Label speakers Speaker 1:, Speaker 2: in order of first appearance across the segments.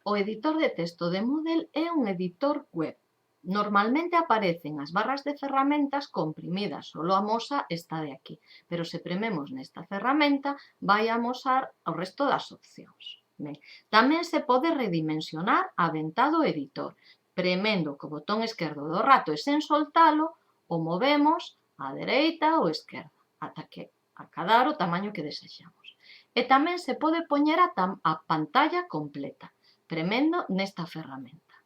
Speaker 1: O editor de texto de Moodle é un editor web. Normalmente aparecen as barras de ferramentas comprimidas, solo amosa esta de aquí, pero se prememos nesta ferramenta vai amosar o resto das opcións. Ben, tamén se pode redimensionar a ventá do editor. Premendo co botón esquerdo do rato e sen soltalo, o movemos á dereita ou esquerda, ata que acadar o tamaño que desexamos. E tamén se pode poñer a pantalla completa, premendo nesta ferramenta.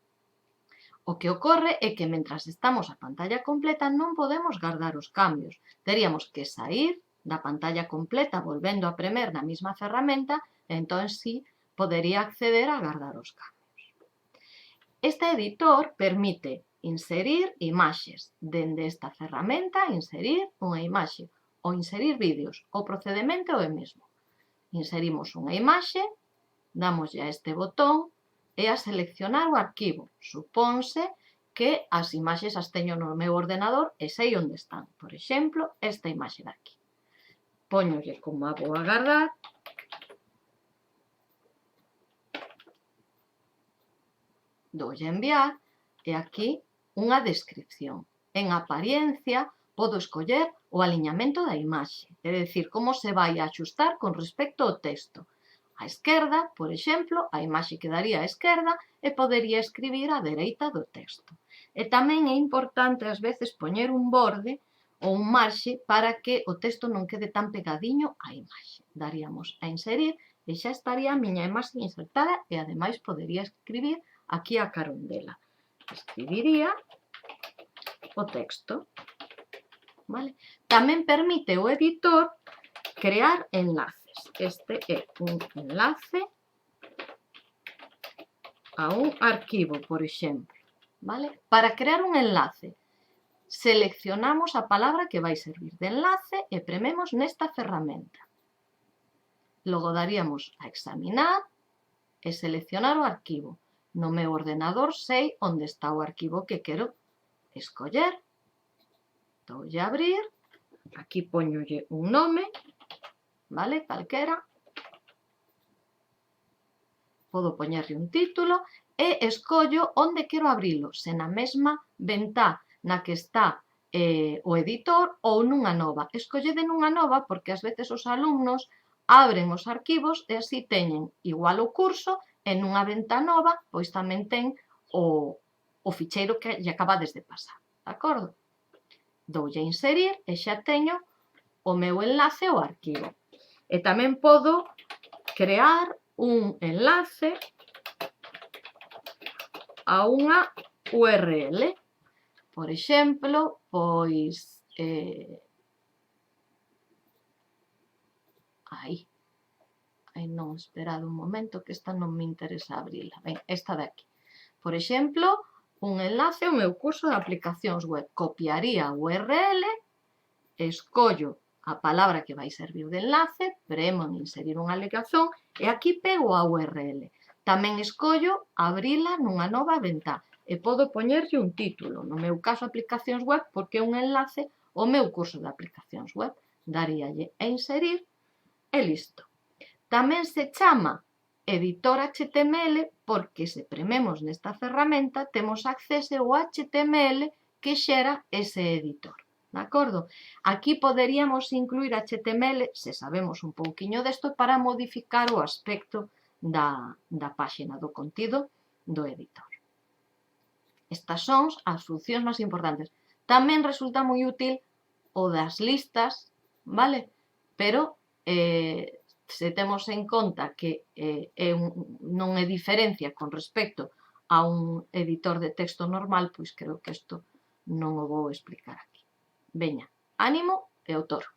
Speaker 1: O que ocorre é que, mentras estamos a pantalla completa, non podemos guardar os cambios. Teríamos que sair da pantalla completa volvendo a premer na mesma ferramenta e entón sí podería acceder a guardar os cambios. Este editor permite inserir imaxes. Dende esta ferramenta, inserir unha imaxe ou inserir vídeos. O procedimento é o mesmo. Inserimos unha imaxe, damoslle a este botón e a seleccionar o arquivo. Supónse que as imaxes as teño no meu ordenador e sei onde están. Por exemplo, esta imaxe de aquí. Póñolle como a vou a guardar. Doulle a enviar e aquí unha descripción. En apariencia podo escoller o aliñamento da imaxe, é dicir, como se vai a axustar con respecto ao texto. A esquerda, por exemplo, a imaxe quedaría á esquerda e podería escribir á dereita do texto. E tamén é importante ás veces poñer un borde ou un marxe para que o texto non quede tan pegadiño á imaxe. Daríamos a inserir e xa estaría a miña imaxe insertada e ademais podería escribir aquí a carón dela. Escribiría o texto. Vale? Tamén permite o editor crear enlaces. Este é un enlace a un arquivo, por exemplo. Vale? Para crear un enlace, seleccionamos a palabra que vai servir de enlace e prememos nesta ferramenta. Logo daríamos a examinar e seleccionar o arquivo. No meu ordenador sei onde está o arquivo que quero escoller. Doulle a abrir, aquí poñolle un nome, vale, calquera. Podo poñerlle un título e escollo onde quero abrilo, se na mesma ventá na que está o editor ou nunha nova. Escollede nunha nova porque ás veces os alumnos abren os arquivos e así teñen igual o curso e nunha ventá nova pois tamén ten o ficheiro que lle acabades de pasar. De acordo? Doulle a inserir e xa teño o meu enlace ao arquivo. E tamén podo crear un enlace a unha URL. Por exemplo, pois... Aí non, esperad un momento que esta non me interesa abrila. Ben, esta de aquí. Por exemplo, un enlace ao meu curso de aplicacións web. Copiaría a URL, escollo a palabra que vai servir de enlace, premo en inserir unha ligazón e aquí pego a URL. Tamén escollo abrila nunha nova ventá e podo poñerlle un título, no meu caso aplicacións web porque é un enlace ao meu curso de aplicacións web. Daríalle a inserir e listo. Tamén se chama editor HTML porque se prememos nesta ferramenta temos acceso ao HTML que xera ese editor. De acordo? Aquí poderíamos incluir HTML, se sabemos un pouquiño desto, para modificar o aspecto da páxina, do contido do editor. Estas son as funcións máis importantes. Tamén resulta moi útil o das listas, vale? Pero se temos en conta que non é diferencia con respecto a un editor de texto normal, pois creo que isto non o vou explicar aquí. Veña, ánimo e o toro.